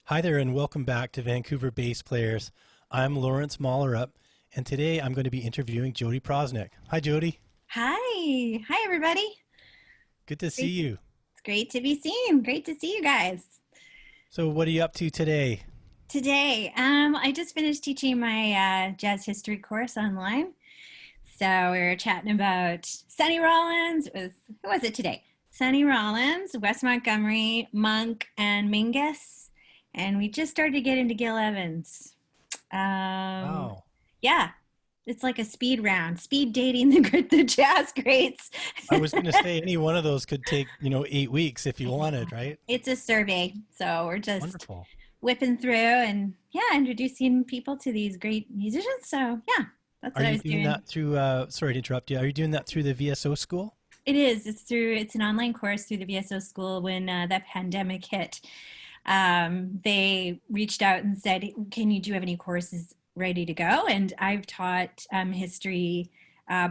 Hi there, and welcome back to Vancouver Bass Players. I'm Laurence Mollerup, and today I'm going to be interviewing Jodi Proznick. Hi, Jodi. Hi. Hi, everybody. Good to see Great. you. It's great to be seen. Great to see you guys. So, what are you up to today? Today, I just finished teaching my jazz history course online. So we were chatting about Sonny Rollins. Who was it today? Sonny Rollins, Wes Montgomery, Monk, and Mingus. And we just started to get into Gil Evans. Um, Wow. yeah, it's like a speed round, speed dating the jazz greats. I was going to say any one of those could take, 8 weeks if you I wanted, know. right? It's a survey, so we're just Wonderful. whipping through and yeah, introducing people to these great musicians. So yeah, that's Are what I you was doing doing. that through, sorry to interrupt you, are you doing that through the VSO school? It is. It's an online course through the VSO school. When that pandemic hit, they reached out and said, "Can you do you have any courses ready to go?" And I've taught history,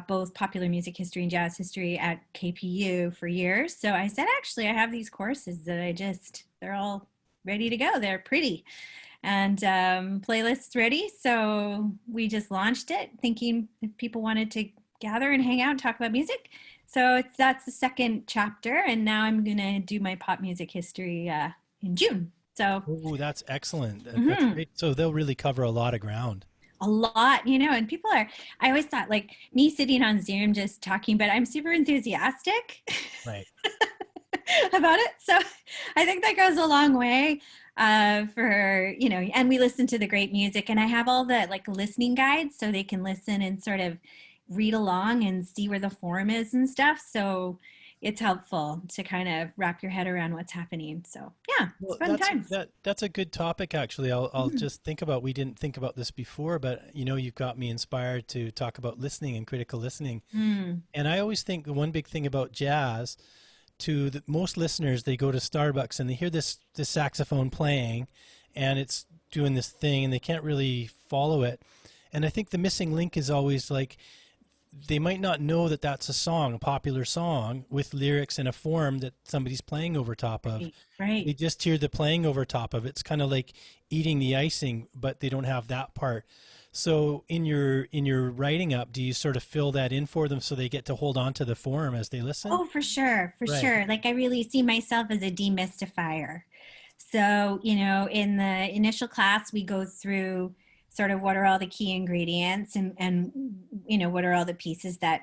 both popular music history and jazz history at KPU for years. So I said, actually, I have these courses that they're all ready to go. They're pretty and playlists ready. So we just launched it, thinking if people wanted to gather and hang out and talk about music. So that's the second chapter, and now I'm gonna do my pop music history in June. So Oh, that's excellent. That's mhm, great. So, they'll really cover a lot of ground. a lot, and people are. I always thought like me sitting on Zoom just talking, but I'm super enthusiastic Right. about it. So I think that goes a long way for, and we listen to the great music, and I have all the like listening guides so they can listen and sort of read along and see where the form is and stuff. So it's helpful to kind of wrap your head around what's happening. So yeah, it's Well, fun times. that's a good topic actually. I'll Mhm. just think about we didn't think about this before, but you've got me inspired to talk about listening and critical listening. Mm. And I always think the one big thing about jazz most listeners, they go to Starbucks and they hear this saxophone playing and it's doing this thing and they can't really follow it. And I think the missing link is always like they might not know that that's a song, a popular song with lyrics in a form that somebody's playing over top of. Right, right. They just hear the playing over top of it. It's kind of like eating the icing, but they don't have that part. So in your writing up, do you sort of fill that in for them so they get to hold on to the form as they listen? Oh, for sure, for Right. sure. Like I really see myself as a demystifier. So, in the initial class, we go through sort of what are all the key ingredients and what are all the pieces that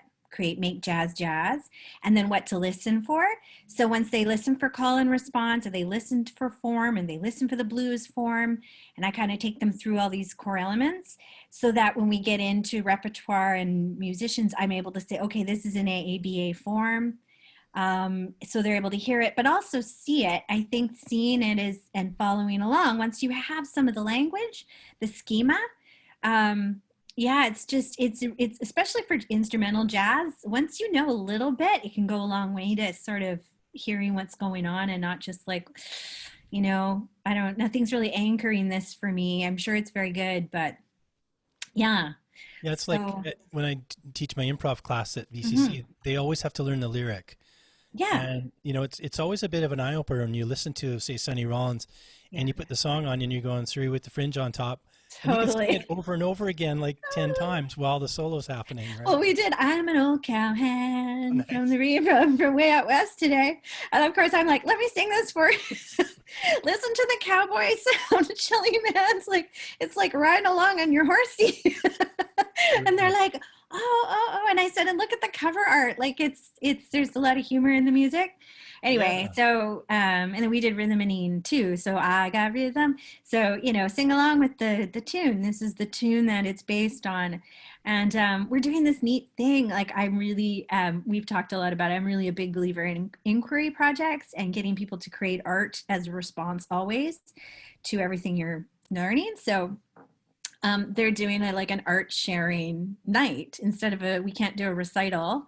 make jazz jazz, and then what to listen for. So once they listen for call and response, or they listened for form and they listen for the blues form, and I kind of take them through all these core elements so that when we get into repertoire and musicians, I'm able to say, okay, this is an AABA form, so they're able to hear it but also see it. I think seeing it is and following along once you have some of the language, the schema. Yeah, it's especially for instrumental jazz, once you know a little bit, it can go a long way to sort of hearing what's going on and not just like, I don't, nothing's really anchoring this for me. I'm sure it's very good, but yeah. Yeah, it's like So when I teach my improv class at mhm. VCC, they always have to learn the lyric. Yeah, And it's always a bit of an eye opener when you listen to, say, Sonny Rollins, yeah, and you put the song on and you're going through with the fringe on top, and you can sing it totally. over and over again like 10 times while the solo's happening, Well, right? we did. I'm an old Oh, cowhand from nice. the from way out west today, and of course I'm like, let me sing this for you. Listen to the cowboy sound, chilling man's like it's like riding along on your horsey, and they're Brilliant. like, and I said, and look at the cover art, like it's there's a lot of humor in the music. Anyway, Yeah. so and then we did rhythming too. So I got rhythm. So sing along with the tune. This is the tune that it's based on, and we're doing this neat thing. Like I'm really, we've talked a lot about it. I'm really a big believer in inquiry projects and getting people to create art as a response always to everything you're learning. So they're doing like an art sharing night instead of we can't do a recital.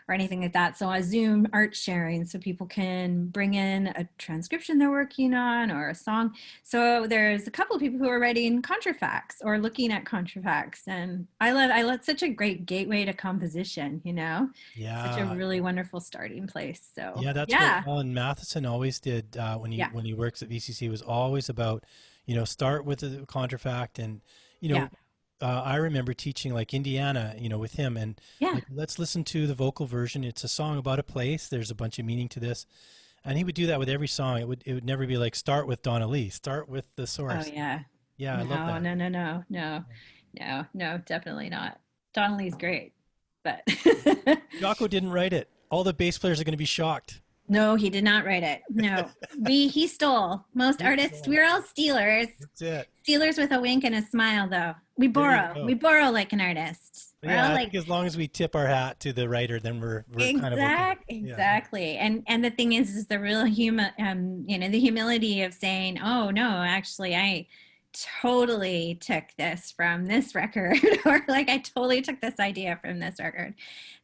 or anything like that. So a Zoom art sharing, so people can bring in a transcription they're working on or a song. So there's a couple of people who are writing contrafacts or looking at contrafacts, and I love such a great gateway to composition, you know, such a Yeah. really wonderful starting place. So Yeah, that's what yeah, Alan Matheson always did yeah, when he works at VCC, was always about, start with the contrafact. And you yeah, know I remember teaching like Indiana, with him, and yeah. like, let's listen to the vocal version. It's a song about a place. There's a bunch of meaning to this, and he would do that with every song. It would never be like, start with Donna Lee, start with the Oh source. yeah. Yeah, I love No, that. no, no, no, no, no, no, definitely not. Donnelly's great, but Yako didn't write it. All the bass players are going to be shocked. no, he did not write it. No, he stole. Most artists, we're all stealers. That's it. Stealers with a wink and a smile, though. There you We go. borrow like an artist. We're Yeah, all I like think as long as we tip our hat to the writer, then we're kind of okay. Yeah. exactly. And the thing is the real the humility of saying, oh no, actually, I totally took this from this record, or like I totally took this idea from this record.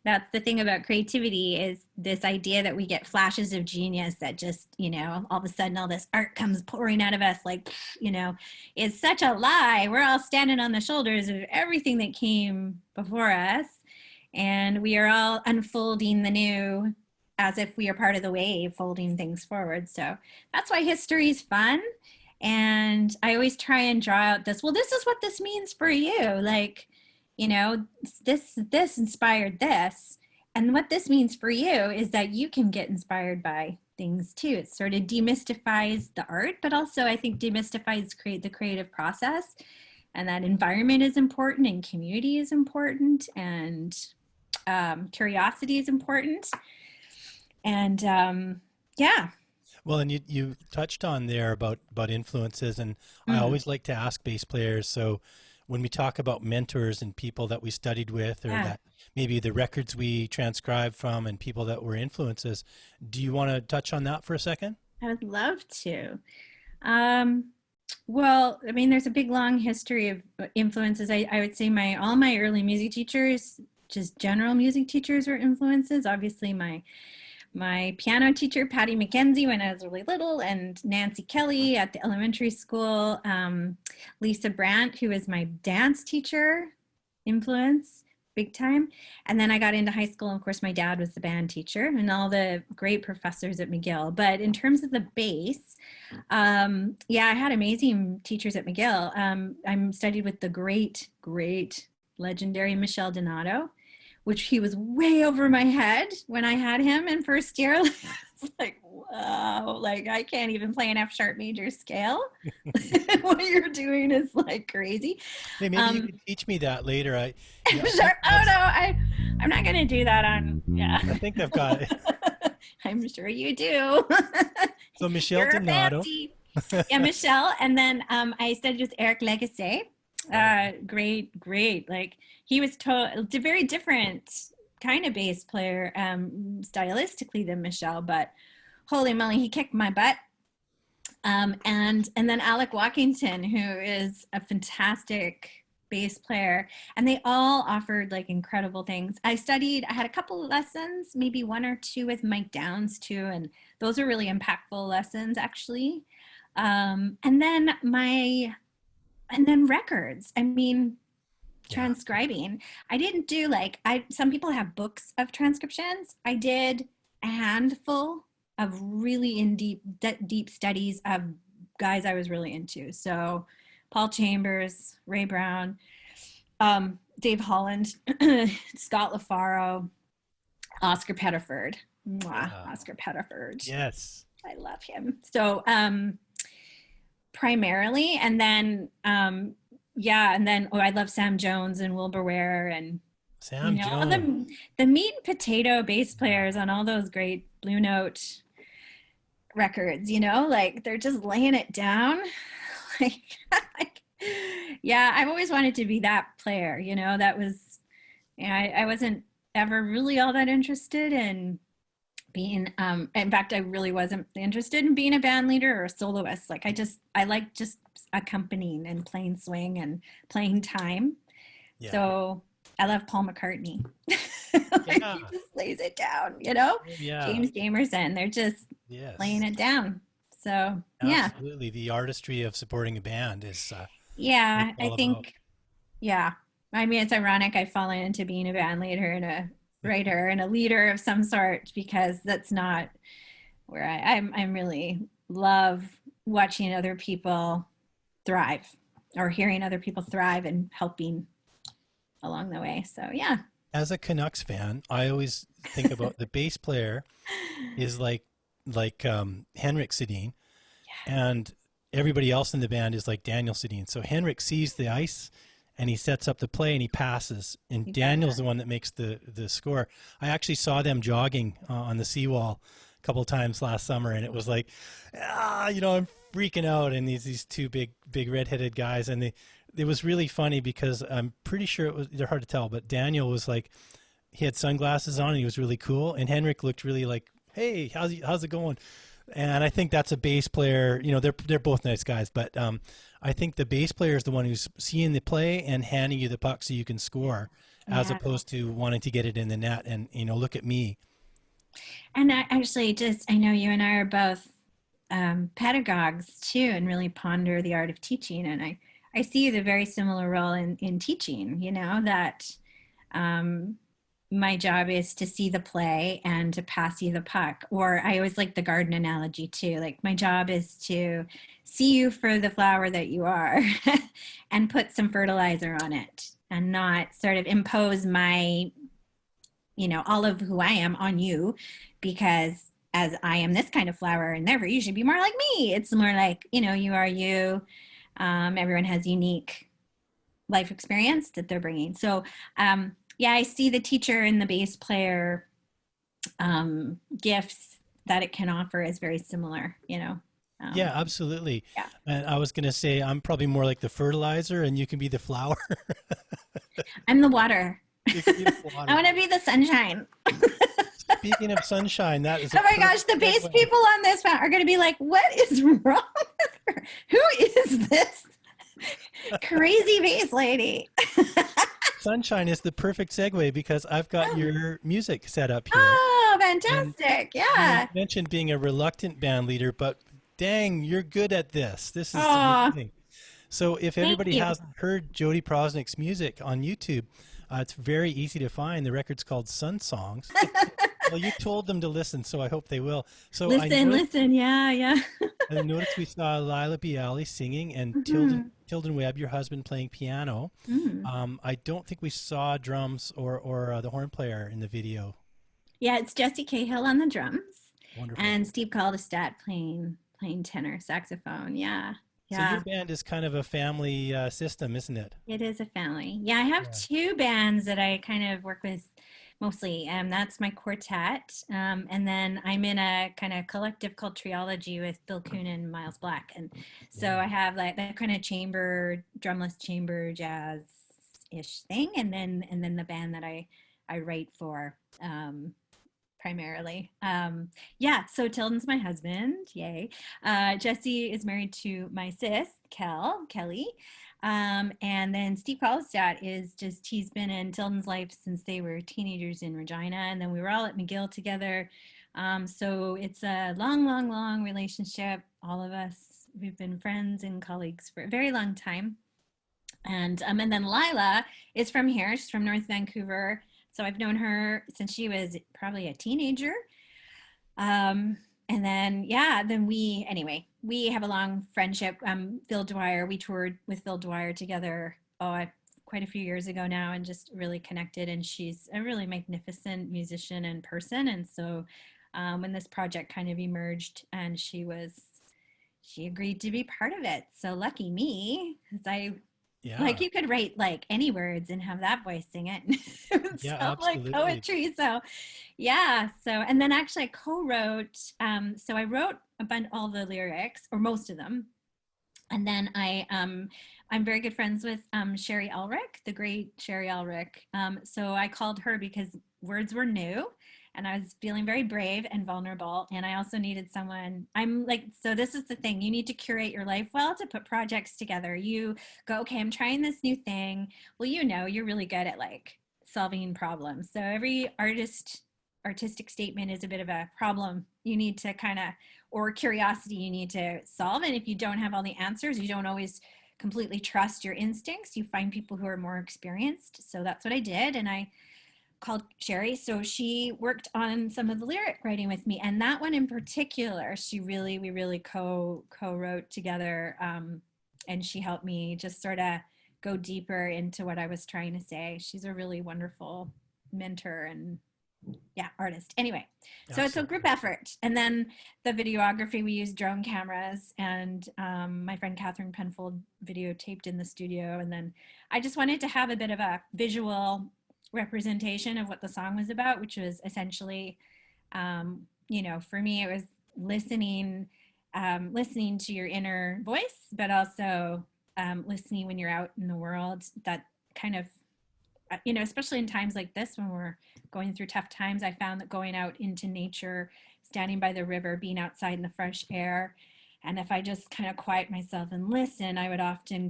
That's the thing about creativity, is this idea that we get flashes of genius that just, all of a sudden all this art comes pouring out of us, like, is such a lie. We're all standing on the shoulders of everything that came before us, and we are all unfolding the new as if we are part of the wave, folding things forward. So that's why history is fun. And I always try and draw out this, well, this is what this means for you. Like, this inspired this. And what this means for you is that you can get inspired by things too. It sort of demystifies the art, but also I think demystifies the creative process. And that environment is important, and community is important, and curiosity is important. And yeah. Well, and you touched on there about influences, and I Mm, always like to ask bass players. So when we talk about mentors and people that we studied with, or yeah, that maybe the records we transcribed from, and people that were influences, do you want to touch on that for a second? I would love to. Um, well, I mean, there's a big long history of influences. I would say all my early music teachers, just general music teachers, were influences. Obviously, my piano teacher, Patty McKenzie, when I was really little, and Nancy Kelly at the elementary school, Lisa Brandt, who was my dance teacher, influence big time. And then I got into high school, and of course my dad was the band teacher, and all the great professors at McGill. But in terms of the bass, yeah, I had amazing teachers at McGill. I studied with the great legendary Michel Donato, which he was way over my head when I had him in first year. It's like, wow, like I can't even play an F sharp major scale. What you're doing is like crazy. Hey, maybe you could teach me that later. Yeah, F sharp, oh no, I'm not gonna do that on, yeah. I think I've got it. I'm sure you do. So Michel You're Donato. fancy. Yeah, Michelle. And then I studied with Eric Legacy. Great. Like he was a very different kind of bass player, stylistically than Michelle, but holy moly, he kicked my butt. And then Alec Walkington, who is a fantastic bass player, and they all offered like incredible things. I had a couple of lessons, maybe one or two with Mike Downs too, and those are really impactful lessons actually. And then records. I mean, transcribing. I didn't do some people have books of transcriptions. I did a handful of really deep studies of guys I was really into. So Paul Chambers, Ray Brown, Dave Holland, Scott LaFaro, Oscar Pettiford. Mwah, Oscar Pettiford. Yes. I love him. So primarily, and then I love Sam Jones and Wilbur Ware, and Sam Jones. the meat and potato bass players on all those great Blue Note records, like they're just laying it down. Yeah, I've always wanted to be that player, that was, I wasn't ever really all that interested in being, in fact, I really wasn't interested in being a band leader or a soloist. Like I like just accompanying and playing swing and playing time. Yeah. So I love Paul McCartney. Like Yeah. he just lays it down, you know? Oh, yeah. James Jamerson, they're just laying Yes. it down. So yeah. Absolutely. The artistry of supporting a band is what Yeah, it's I all about. think, yeah. I mean, it's ironic I've fallen into being a band leader and a writer and a leader of some sort because that's not where I'm really love watching other people thrive or hearing other people thrive and helping along the way. So yeah. As a Canucks fan, I always think about the bass player is like Henrik Sedin, and everybody else in the band is like Daniel Sedin. So Henrik sees the ice and he sets up the play and he passes, and You got Daniel's the one that makes the score. I actually saw them jogging on the seawall a couple of times last summer, and it was like, I'm freaking out, and these two big redheaded guys, and it was really funny because I'm pretty sure they're hard to tell, but Daniel was like, he had sunglasses on and he was really cool, and Henrik looked really like, hey, how's it going? And I think that's a bass player. They're both nice guys, but I think the bass player is the one who's seeing the play and handing you the puck so you can score, as yeah. opposed to wanting to get it in the net. And look at me. And I actually just I know you and I are both pedagogues too and really ponder the art of teaching. And I see the very similar role in teaching, you know, that um, my job is to see the play and to pass you the puck. Or I always like the garden analogy too. Like my job is to see you for the flower that you are and put some fertilizer on it and not sort of impose my, you know, all of who I am on you because as I am this kind of flower and therefore you should be more like me. It's more like, you know, you are you. Everyone has unique life experience that they're bringing. So, yeah, I see the teacher and the bass player gifts that it can offer is very similar, you know. Yeah, absolutely. Yeah. And I was going to say, I'm probably more like the fertilizer and you can be the flower. I'm the water. You can be the I water. want to be the sunshine. Speaking of sunshine, that is a Oh my gosh, perfect the bass segue. people on this are going to be like, what is wrong with her? Who is this crazy bass lady? Sunshine is the perfect segue because I've got your music set up here. Oh, And fantastic. you Yeah. mentioned being a reluctant band leader, but dang, you're good at this. This is Oh, amazing. So if thank everybody you. hasn't heard Jodi Proznick's music on YouTube, it's very easy to find. The record's called Sun Songs. Well, you told them to listen, so I hope they will. So Listen, listen. Yeah, yeah. I noticed we saw Lila Bialy singing and Mhm. Tilden Webb, your husband, playing piano. Mm. I don't think we saw drums or the horn player in the video. Yeah, it's Jesse Cahill on the drums Wonderful. and Steve Caldestat playing tenor saxophone. Yeah. So your Yeah. band is kind of a family system, isn't it? It is a family. Yeah, I have Yeah. two bands that I kind of work with mostly. That's my quartet. And then I'm in a kind of collective called Triology with Bill Kuhn and Miles Black. And so I Yeah. have like that kind of drumless chamber jazz ish thing. And then the band that I write for primarily. Yeah, so Tilden's my husband. Yay. Jesse is married to my sis, Kelly. And then Steve Collistat he's been in Tilden's life since they were teenagers in Regina. And then we were all at McGill together. So it's a long, long, long relationship. All of us, we've been friends and colleagues for a very long time. And then Lila is from here. She's from North Vancouver. So I've known her since she was probably a teenager. And then yeah, then we have a long friendship. Phil Dwyer, we toured with Phil Dwyer together. Quite a few years ago now, and just really connected. And she's a really magnificent musician and person. And so when this project kind of emerged, and she agreed to be part of it. So lucky me, because I like Yeah. you could write like any words and have that voice sing it. It would Yeah, sound like absolutely. poetry. So yeah. So and then actually I co-wrote. So I wrote all the lyrics or most of them, and then I'm very good friends with Sherry Elric, the great Sherry Elric. So I called her because words were new and I was feeling very brave and vulnerable. And I also needed someone. I'm like, so this is the thing. You need to curate your life well to put projects together. You go, okay, I'm trying this new thing. Well, you know, you're really good at like solving problems. So every artistic statement is a bit of a problem you need to kind of, or curiosity you need to solve. And if you don't have all the answers, you don't always completely trust your instincts. You find people who are more experienced. So that's what I did. And I called Sherry. So she worked on some of the lyric writing with me. And that one in particular, we really co-wrote together. And she helped me just sort of go deeper into what I was trying to say. She's a really wonderful mentor and artist. Anyway, so Absolutely. It's a group effort. And then the videography, we used drone cameras, and my friend Catherine Penfold videotaped in the studio. And then I just wanted to have a bit of a visual representation of what the song was about, which was essentially, for me, it was listening to your inner voice, but also listening when you're out in the world. That kind of, especially in times like this when we're going through tough times, I found that going out into nature, standing by the river, being outside in the fresh air, and if I just kind of quiet myself and listen, I would often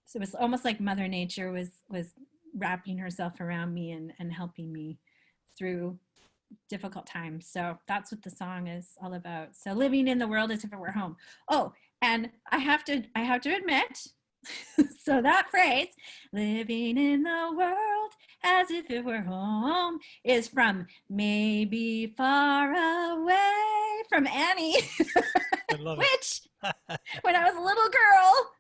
so it was almost like Mother Nature was wrapping herself around me and helping me through difficult times. So that's what the song is all about. So living in the world as if it were home. Oh, and I have to admit, so that phrase, living in the world as if it were home, is from Maybe Far Away from Annie. I love Which, when I was a little girl,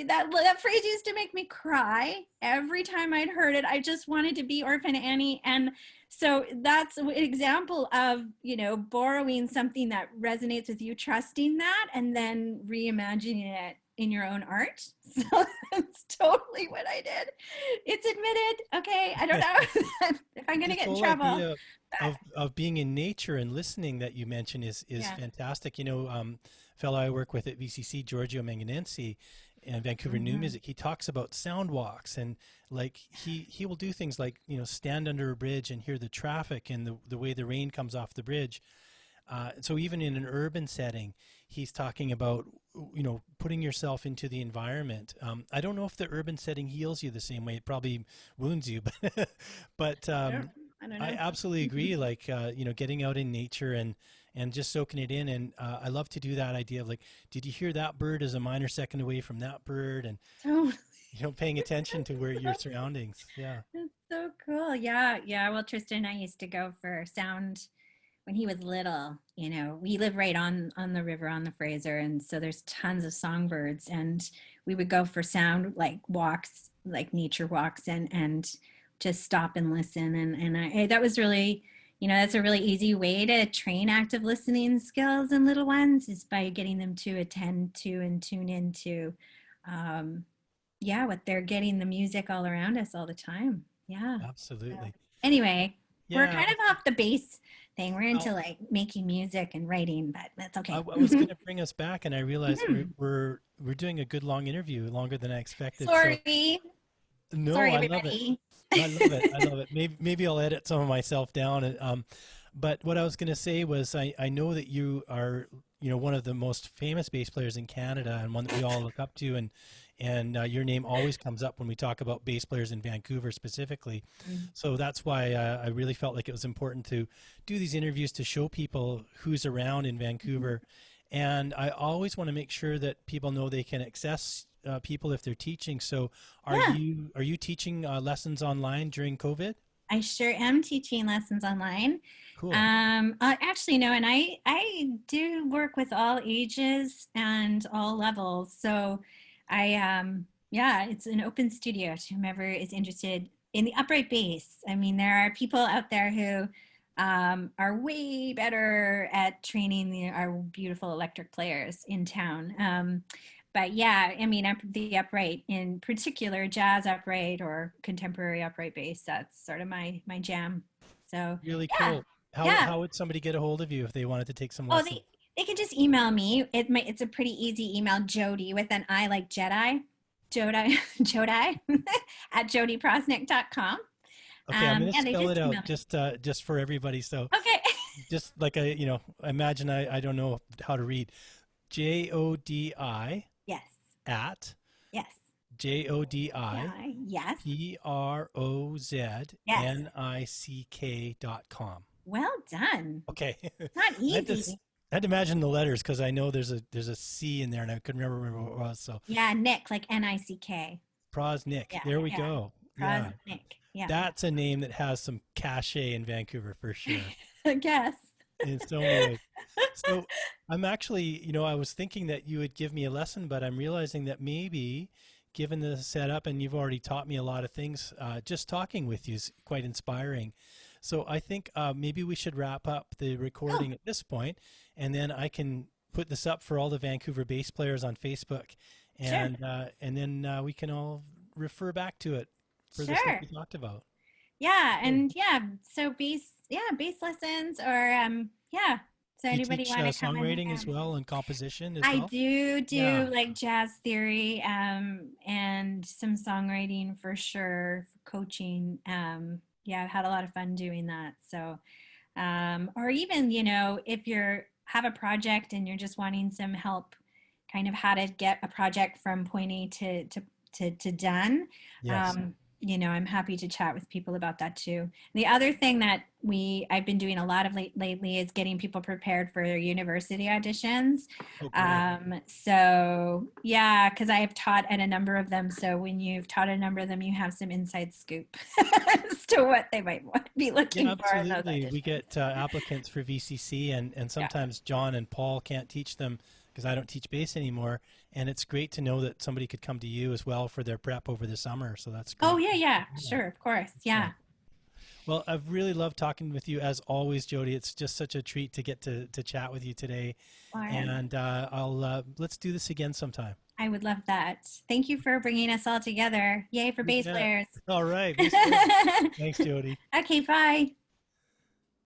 that phrase used to make me cry every time I'd heard it. I just wanted to be Orphan Annie. And so that's an example of, borrowing something that resonates with you, trusting that, and then reimagining it in your own art. So that's totally what I did. It's admitted. Okay. I don't know if I'm going to get in trouble. Of being in nature and listening that you mentioned is fantastic. Fellow I work with at VCC, Giorgio Manganensi, and Vancouver New Music, he talks about sound walks, and like he will do things like stand under a bridge and hear the traffic and the way the rain comes off the bridge. So even in an urban setting, he's talking about putting yourself into the environment. I don't know if the urban setting heals you the same way. It probably wounds you, but I don't know. I absolutely agree. Like getting out in nature and just soaking it in. And I love to do that idea of like, did you hear that bird is a minor second away from that bird? And paying attention to where your surroundings. Yeah. That's so cool. Yeah. Well, Tristan and I used to go for sound when he was little. We live right on the river on the Fraser, and so there's tons of songbirds, and we would go for sound like walks, like nature walks, and just stop and listen. And that was really, that's a really easy way to train active listening skills in little ones, is by getting them to attend to and tune into what they're getting, the music all around us all the time. Yeah. Absolutely. Anyway, we're kind of off the base thing. We're into like making music and writing, but that's okay. I was going to bring us back, and I realized we're doing a good long interview, longer than I expected. Sorry. So, no, Sorry, I everybody. I love it. Maybe I'll edit some of myself down. But what I was going to say was, I know that you are, one of the most famous bass players in Canada, and one that we all look up to, and your name always comes up when we talk about bass players in Vancouver specifically. So that's why I really felt like it was important to do these interviews to show people who's around in Vancouver. And I always want to make sure that people know they can access people if they're teaching. So are you teaching lessons online during COVID? I sure am teaching lessons online. Cool. Actually, no, and I do work with all ages and all levels. So it's an open studio to whomever is interested in the upright bass. I mean, there are people out there who are way better at training our beautiful electric players in town. But yeah, I mean, the upright, in particular, jazz upright or contemporary upright bass, that's sort of my jam. So really cool. How would somebody get a hold of you if they wanted to take some lessons? They can just email me. It's a pretty easy email, Jodi with an I like Jedi, Jodi at jodiproznick.com. Okay, I'm going to spell it out just for everybody. So okay, just like imagine I don't know how to read. JODI. Yes. At. Yes. Jodi Yeah, yes. Yes. Proznick.com. Well done. Okay. Not I had to, easy. I had to imagine the letters because I know there's a C in there and I couldn't remember what it was. So Yeah, Nick, like Nick. Proznick. Yeah, There we yeah. go. Yeah. Proznick. Yeah, That's a name that has some cachet in Vancouver for sure. I guess. In so many ways. So I'm actually, I was thinking that you would give me a lesson, but I'm realizing that maybe given the setup and you've already taught me a lot of things, just talking with you is quite inspiring. So I think maybe we should wrap up the Oh, recording at this point, and then I can put this up for all the Vancouver bass players on Facebook, sure. and then we can all refer back to it for the stuff Sure. we talked about. Yeah, Sure. and yeah, so bass lessons or yeah. So Do you anybody teach want to come and songwriting as well and composition as I well? do Yeah. like jazz theory and some songwriting for sure, for coaching. Yeah, I've had a lot of fun doing that. So or even, if you're have a project and you're just wanting some help kind of how to get a project from point A to done. Yes. Um, I'm happy to chat with people about that too. The other thing that I've been doing a lot of lately is getting people prepared for their university auditions. Oh, great. So yeah, because I have taught at a number of them. So when you've taught a number of them, you have some inside scoop as to what they might be Yeah, looking for in those absolutely. We auditions. get applicants for VCC, and Yeah. sometimes John and Paul can't teach them because I don't teach bass anymore. And it's great to know that somebody could come to you as well for their prep over the summer. So that's Oh great. yeah, yeah, Yeah. sure, of course, Yeah. yeah. Well, I've really loved talking with you as always, Jodi. It's just such a treat to get to chat with you today. Lauren, And I'll let's do this again sometime. I would love that. Thank you for bringing us all together. Yay for You bass bet. players. All right, bass players. Thanks, Jodi. Okay, bye.